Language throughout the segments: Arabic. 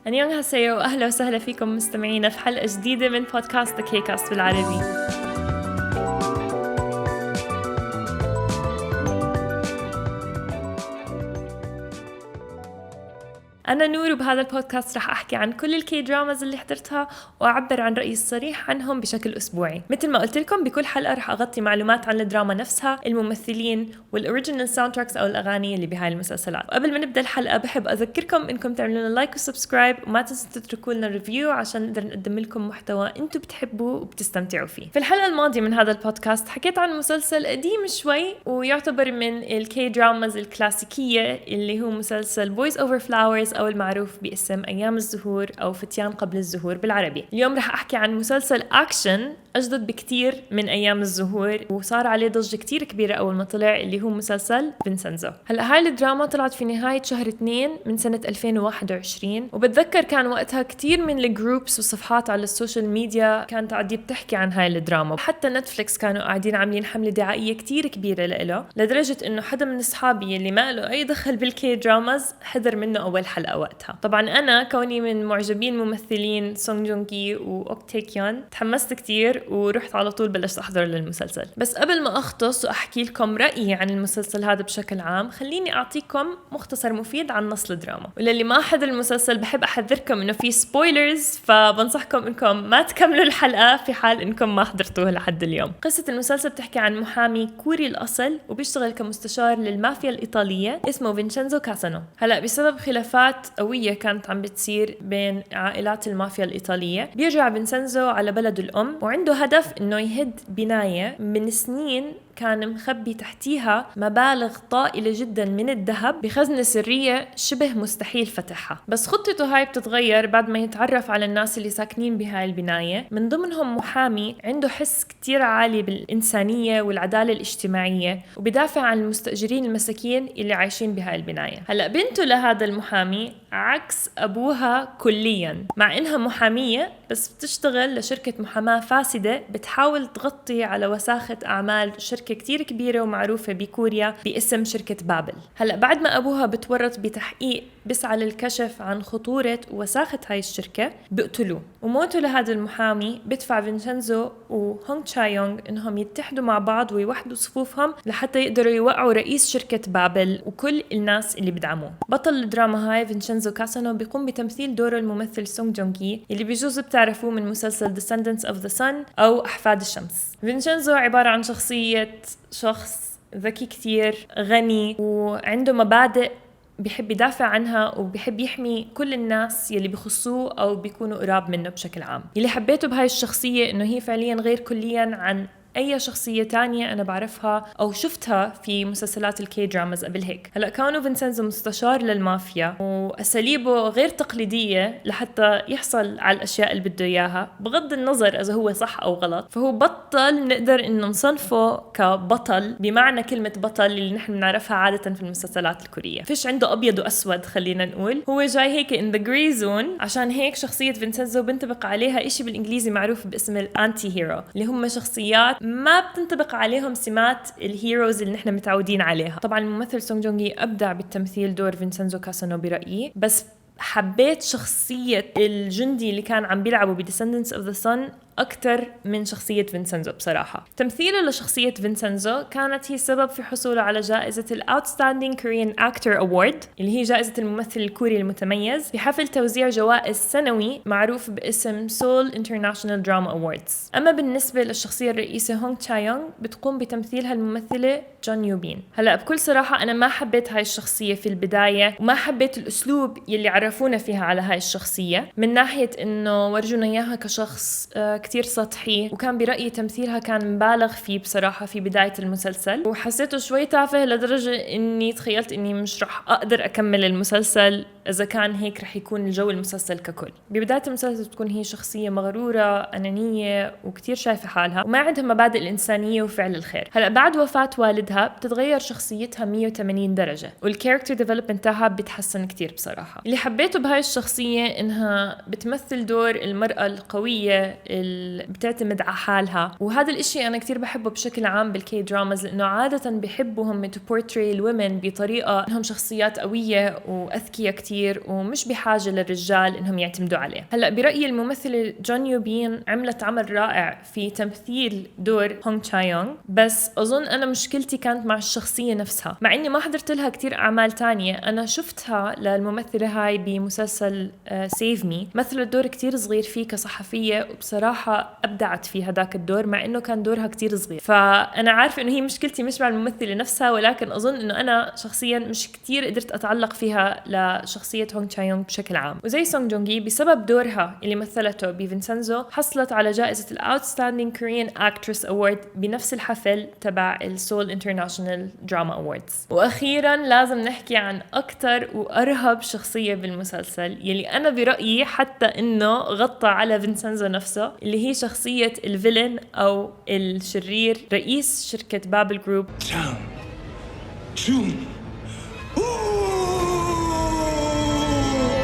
안녕하세요 وأهلا وسهلا فيكم مستمعينا في حلقة جديدة من بودكاست The K-Cast بالعربي. أنا نور، وبهذا البودكاست رح أحكي عن كل الكي دراماز اللي حضرتها وأعبر عن رأيي الصريح عنهم بشكل أسبوعي. مثل ما قلت لكم بكل حلقة رح أغطي معلومات عن الدراما نفسها، الممثلين والأوريجينال ساوند تراكس أو الأغاني اللي بهاي المسلسلات. وقبل ما نبدأ الحلقة بحب أذكركم إنكم تعملوا لنا لايك وسبسكرايب، وما تنسوا تتركوا لنا ريفيو عشان نقدر نقدم لكم محتوى أنتم بتحبوه وبتستمتعوا فيه. في الحلقة الماضية من هذا البودكاست حكيت عن مسلسل قديم شوي ويعتبر من الكي دراماز الكلاسيكية اللي هو مسلسل Boys Over Flowers أو المعروف باسم أيام الزهور أو فتيان قبل الزهور بالعربي. اليوم رح أحكي عن مسلسل أكشن أجدد بكتير من أيام الزهور وصار عليه ضجة كتير كبيرة أول ما طلع، اللي هو مسلسل فينسنزو. هلأ هاي الدراما طلعت في نهاية شهر 2 من سنة 2021، وبتذكر كان وقتها كتير من الجروبس وصفحات على السوشيال ميديا كانت عادية بتحكي عن هاي الدراما. حتى نتفليكس كانوا قاعدين عاملين حملة دعائية كتير كبيرة له، لدرجة إنه حدا من أصحابي اللي ما له أي دخل بالكي دراماز حضر منه أول حلقة وقتها. طبعا أنا كوني من معجبين ممثلين سونج جونغ كي وأوك تاe كيون تحمست كتير ورحت على طول بلشت أحضر للمسلسل. بس قبل ما أختص وأحكي لكم رأيي عن المسلسل هذا بشكل عام، خليني أعطيكم مختصر مفيد عن نص الدراما. وللي ما حضر المسلسل بحب أحذركم إنه في سبويلرز، فبنصحكم إنكم ما تكملوا الحلقة في حال إنكم ما حضرتوها لحد اليوم. قصة المسلسل بتحكي عن محامي كوري الأصل وبيشتغل كمستشار للمافيا الإيطالية اسمه فينشينزو كاسانو. هلأ بسبب خلافات قوية كانت عم بتصير بين عائلات المافيا الإيطالية، بيرجع فينسنزو على بلده الأم وعنده هدف إنه يهد بناية من سنين كان مخبي تحتيها مبالغ طائلة جدا من الذهب بخزنة سرية شبه مستحيل فتحها. بس خطته هاي بتتغير بعد ما يتعرف على الناس اللي ساكنين بهاي البناية، من ضمنهم محامي عنده حس كتير عالي بالإنسانية والعدالة الاجتماعية وبدافع عن المستأجرين المساكين اللي عايشين بهاي البناية. هلأ بنته لهذا المحامي عكس أبوها كليا، مع إنها محامية بس بتشتغل لشركة محاماة فاسدة بتحاول تغطي على وساخة أعمال شركة كتير كبيرة ومعروفة بكوريا باسم شركة بابل. هلأ بعد ما أبوها بتورط بتحقيق بسعى للكشف عن خطورة وساخة هاي الشركة بقتلوه، وموته لهذا المحامي بدفع فينشينزو وهونغ تشا يونغ إنهم يتحدوا مع بعض ويوحدوا صفوفهم لحتى يقدروا يوقعوا رئيس شركة بابل وكل الناس اللي بدعموه. بطل الدراما هاي فينشينزو كاسانو بيقوم بتمثيل دوره الممثل سونج جونغ كي اللي بيجوز بتعرفوه من مسلسل Descendants of the Sun أو أحفاد الشمس. فينشينزو عبارة عن شخصية شخص ذكي كتير غني وعنده مبادئ بيحب يدافع عنها وبيحب يحمي كل الناس يلي بيخصوه أو بيكونوا قراب منه بشكل عام. اللي حبيته بهاي الشخصية إنه هي فعليا غير كليا عن أي شخصية تانية أنا بعرفها أو شفتها في مسلسلات الكي دراماز قبل هيك. هلأ كانوا فينسنزو مستشار للمافيا وأساليبه غير تقليدية لحتى يحصل على الأشياء اللي بده إياها، بغض النظر إذا هو صح أو غلط. فهو بطل نقدر إنه نصنفه كبطل بمعنى كلمة بطل اللي نحن بنعرفها عادة في المسلسلات الكورية. فيش عنده أبيض وأسود، خلينا نقول هو جاي هيك in the gray zone. عشان هيك شخصية فينسنزو بنطبق عليها إشي بالإنجليزي معروف باسم الأنتي هيرو، اللي هم شخصيات ما بتنطبق عليهم سمات الهيروز اللي نحن متعودين عليها. طبعا الممثل سونج جونغ كي أبدع بالتمثيل دور فينسنزو كاسانو برأيي، بس حبيت شخصية الجندي اللي كان عم بيلعبه Descendants of the Sun أكتر من شخصية فينسنزو بصراحة. تمثيله لشخصية فينسنزو كانت هي السبب في حصوله على جائزة Outstanding Korean Actor Award اللي هي جائزة الممثل الكوري المتميز بحفل توزيع جوائز سنوي معروف باسم Seoul International Drama Awards. أما بالنسبة للشخصية الرئيسة هونغ تشا يونغ بتقوم بتمثيلها الممثلة جون يوبين. هلأ بكل صراحة أنا ما حبيت هاي الشخصية في البداية وما حبيت الأسلوب يلي عرفونا فيها على هاي الشخصية، من ناحية إنه ورجونا إياها كشخص كتير سطحي، وكان برأيي تمثيلها كان مبالغ فيه بصراحة في بداية المسلسل، وحسيته شوي تافه لدرجة إني تخيلت إني مش رح أقدر أكمل المسلسل إذا كان هيك رح يكون الجو المسلسل ككل. ببداية المسلسل بتكون هي شخصية مغرورة أنانية وكتير شايفة حالها وما عندها مبادئ الإنسانية وفعل الخير. هلأ بعد وفاة والدها بتتغير شخصيتها 180 درجة والكاركتر ديفلوبمنت تاعها بتحسن كتير بصراحة. اللي حبيته بهاي الشخصية إنها بتمثل دور المرأة القوية بتعتمد على حالها. وهذا الاشي انا كتير بحبه بشكل عام بالكي دراماز، لانه عادة بحبهم to portray الwomen بطريقة انهم شخصيات قوية واذكياء كتير ومش بحاجة للرجال انهم يعتمدوا عليه. هلا برأيي الممثلة جون يو بين عملت عمل رائع في تمثيل دور هونغ تشا يونغ، بس اظن انا مشكلتي كانت مع الشخصية نفسها، مع اني ما حضرت لها كتير اعمال تانية. انا شفتها للممثلة هاي بمسلسل سيف مي، مثلت دور كتير صغير فيه كصحفية، وبصراحة ابدعت في هداك الدور مع انه كان دورها كتير صغير. فانا عارفة انه هي مشكلتي مش مع الممثلة نفسها، ولكن اظن انه انا شخصيا مش كتير قدرت اتعلق فيها لشخصية هونغ تشا يونغ بشكل عام. وزي سونغ جونغي بسبب دورها اللي مثلته بفينسنزو حصلت على جائزة الأوتستاندينج كوريان أكترس أوارد بنفس الحفل تبع السول انترناشونال دراما أوردز. وأخيرا لازم نحكي عن أكتر وأرهب شخصية بالمسلسل، يلي أنا برأيي حتى إنه غطى على فينسنزو نفسه، اللي هي شخصية الفيلن أو الشرير رئيس شركة بابل جروب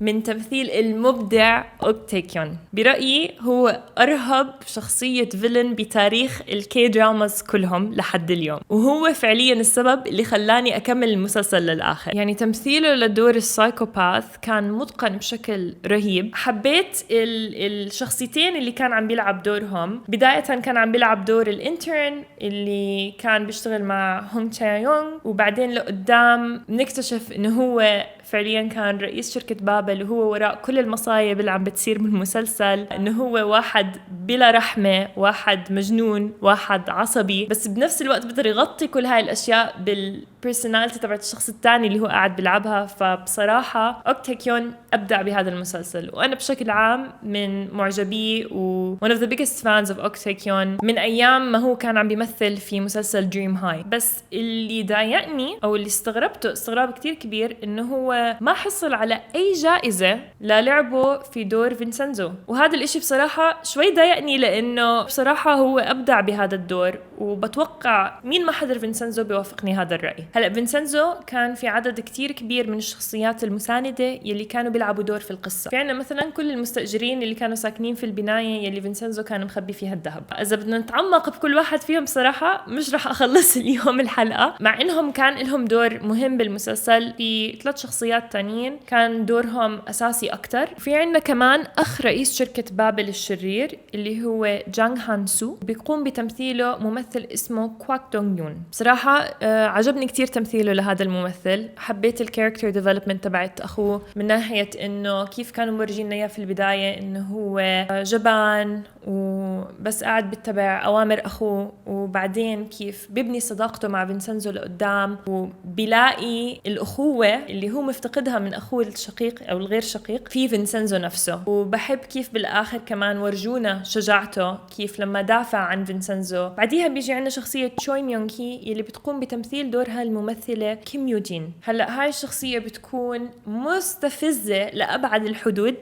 من تمثيل المبدع أوك تاك يون. برأيي هو أرهب شخصية فيلن بتاريخ الكي دراماز كلهم لحد اليوم، وهو فعليا السبب اللي خلاني أكمل المسلسل للآخر. يعني تمثيله لدور السايكوباث كان متقن بشكل رهيب. حبيت الشخصيتين اللي كان عم بيلعب دورهم. بداية كان عم بيلعب دور الانترن اللي كان بيشتغل مع هونغ تشا يونغ، وبعدين لقدام نكتشف إنه هو فعليا كان رئيس شركة بابل، وهو وراء كل المصايب اللي عم بتصير بالمسلسل. انه هو واحد بلا رحمة، واحد مجنون، واحد عصبي، بس بنفس الوقت بيقدر يغطي كل هاي الاشياء بالبرسوناليتي تبعت الشخص الثاني اللي هو قاعد بيلعبها. فبصراحة أوك تاك يون ابدع بهذا المسلسل، وانا بشكل عام من معجبيه و one of the biggest fans of أوك تاك يون من ايام ما هو كان عم بيمثل في مسلسل دريم هاي. بس اللي ضايقني او اللي استغربته استغراب كتير كبير انه هو ما حصل على اي جائزة للعبه في دور فينسنزو، وهذا الاشي بصراحة شوي ضايقني، لانه بصراحة هو ابدع بهذا الدور، وبتوقع مين ما حضر فينسنزو بيوافقني هذا الرأي. هلأ فينسنزو كان في عدد كتير كبير من الشخصيات المساندة يلي كانوا بيلعبوا دور في القصة. في عنا مثلا كل المستأجرين اللي كانوا ساكنين في البناية يلي فينسنزو كان مخبي فيها الذهب. إذا بدنا نتعمق بكل واحد فيهم صراحة مش رح أخلص اليوم الحلقة، مع إنهم كان لهم دور مهم بالمسلسل. في 3 شخصيات تانيين كان دورهم أساسي أكتر. في عنا كمان أخ رئيس شركة بابل الشرير اللي هو جانغ هان سو، بيقوم بتمثيله ممثل اسمه كواك دونغ يون. بصراحة عجبني كتير تمثيله لهذا الممثل. حبيت الكاركتر ديفلوبمنت تبعت أخوه، من ناحية إنه كيف كانوا مورجينا إياه في البداية إنه هو جبان وبس قاعد بيتبع أوامر أخوه، وبعدين كيف بيبني صداقته مع فينسنزو لقدام، وبيلاقي الأخوة اللي هو مفتقدها من أخوه الشقيق أو الغير شقيق في فينسنزو نفسه. وبحب كيف بالآخر كمان ورجونا شجاعته، كيف لما دافع عن فينسنزو. بعديها بيجي عنا شخصية تشوي ميونغ هي اللي بتقوم بتمثيل دورها الممثلة كيم يو جين. هلأ هاي الشخصية بتكون مستفزة لأبعد الحدود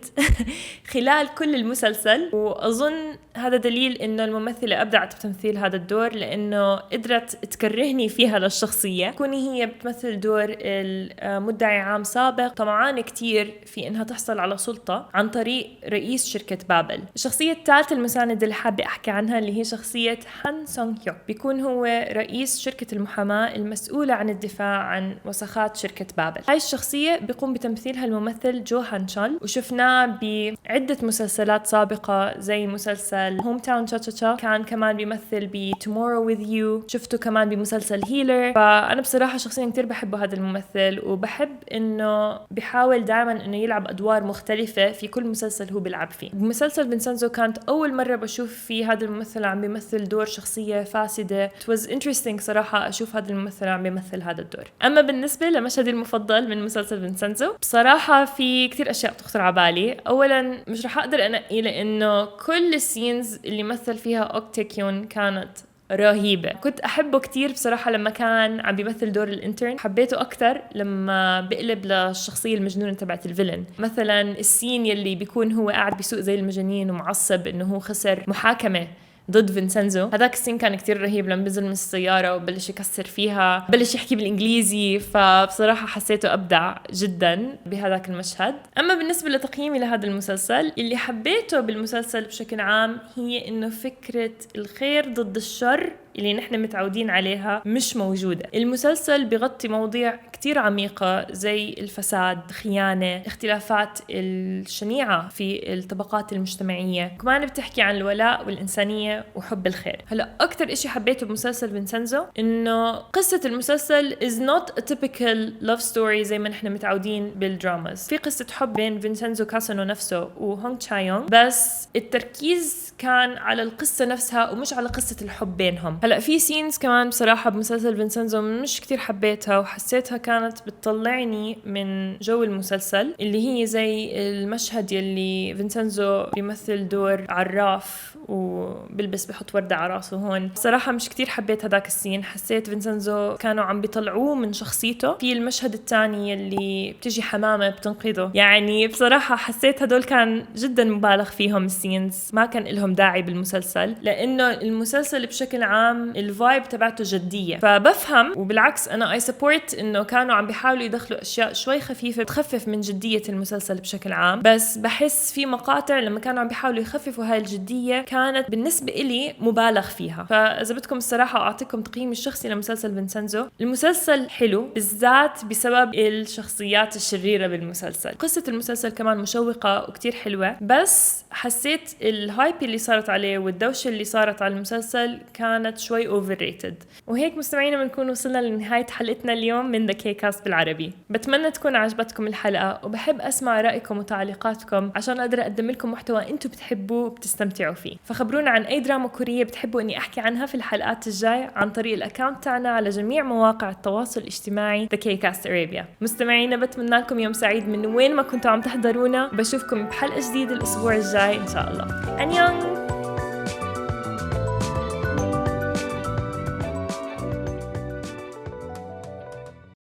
خلال كل المسلسل، وأظن هذا دليل إنه الممثلة أبدعت بتمثيل هذا الدور، لأنه قدرت تكرهني فيها للشخصية. كوني هي بتمثل دور المدعي عام سابق طمعان كتير في إنها تحصل على سلطة عن طريق رئيس شركة بابل. الشخصية الثالثة المساندة اللي حابة أحكي عنها اللي هي شخصية هان سونغ هيو، بيكون هو رئيس شركة المحاماة المسؤولة عن الدفاع عن وسخات شركة بابل. هاي الشخصية بيقوم بتمثيلها الممثل جو هان شول، وشفناه بعدة مسلسلات سابقة زي مسلسل هوم تاون تشا تشا تشا، كان كمان بيمثل ب Tomorrow with You، شفته كمان بمسلسل هيلر. فأنا بصراحة شخصيا كتير بحبه هذا الممثل، وبحب إنه بيحاول دائما إنه يلعب أدوار مختلفة في كل مسلسل هو بيلعب فيه. بمسلسل فينسنزو كانت أول مرة بشوف فيه هذا الممثل عم بيمثل دور شخصية فاسدة. It was interesting صراحة أشوف هذا الممثل عم بيمثل هذا الدور. أما بالنسبة لمشهدي المفضل من مسلسل فينسنزو، بصراحة في كتير أشياء بتخطر على بالي. أولا مش رح أقدر أنقي، لأنه كل السينز اللي مثل فيها أوك تاك يون كانت رهيبة. كنت أحبه كتير بصراحة لما كان عم بيمثل دور الانترن، حبيته أكتر لما بقلب للشخصية المجنونة تبعت الفيلن. مثلا السين يلي بيكون هو قاعد بيسوق زي المجانين ومعصب إنه هو خسر محاكمة ضد فينسنزو. هذاك السين كان كتير رهيب لما نزل من السيارة وبلش يكسر فيها، بلش يحكي بالإنجليزي، فبصراحة حسيته أبدع جدا بهذاك المشهد. أما بالنسبة لتقييمي لهذا المسلسل، اللي حبيته بالمسلسل بشكل عام هي إنه فكرة الخير ضد الشر اللي نحن متعودين عليها مش موجودة. المسلسل بيغطي مواضيع كتير عميقة زي الفساد، خيانة، اختلافات الشنيعة في الطبقات المجتمعية، كمان بتحكي عن الولاء والإنسانية وحب الخير. هلأ أكتر إشي حبيته بمسلسل فينسنزو إنه قصة المسلسل is not a typical love story زي ما نحن متعودين بالدراماز. في قصة حب بين فينسنزو كاسانو نفسه وهونغ تشايونغ، بس التركيز كان على القصة نفسها ومش على قصة الحب بينهم. هلأ في سينز كمان بصراحة بمسلسل فينسنزو مش كتير حبيتها، وحسيتها كانت بتطلعني من جو المسلسل، اللي هي زي المشهد يلي فينسنزو بيمثل دور عراف وبلبس بحط وردة على راسه هون. بصراحة مش كتير حبيت هداك السين، حسيت فينسنزو كانوا عم بيطلعوه من شخصيته. في المشهد الثاني يلي بتجي حمامة بتنقذه، يعني بصراحة حسيت هدول كان جدا مبالغ فيهم السينز، ما كان لهم داعي بالمسلسل، لأنه المسلسل بشكل عام الفايب تبعته جدية. فبفهم، وبالعكس أنا I support إنه كانوا عم بيحاولوا يدخلوا أشياء شوي خفيفة تخفف من جدية المسلسل بشكل عام، بس بحس في مقاطع لما كانوا عم بيحاولوا يخففوا هاي الجدية كانت بالنسبة إلي مبالغ فيها. فإذا بدكم الصراحة أعطيكم تقييمي الشخصي لمسلسل فينسنزو، المسلسل حلو بالذات بسبب الشخصيات الشريرة بالمسلسل. قصة المسلسل كمان مشوقة وكتير حلوة، بس حسيت الهايب اللي صارت عليه والدوشة اللي صارت على المسلسل كانت شوي overrated. وهيك مستمعينا بنكون وصلنا لنهاية حلقتنا اليوم من The K-Cast بالعربي. بتمنى تكون عجبتكم الحلقة، وبحب أسمع رأيكم وتعليقاتكم عشان أقدر أقدم لكم محتوى أنتم بتحبوه وبتستمتعوا فيه. فخبرونا عن أي دراما كورية بتحبوا أني أحكي عنها في الحلقات الجاي عن طريق الأكاونت تاعنا على جميع مواقع التواصل الاجتماعي The K-Cast Arabia. مستمعينا بتمنى لكم يوم سعيد من وين ما كنتوا عم تحضرونا، وبشوفكم بحلقة جديدة الأسبوع الجاي إن شاء الله. أنيون.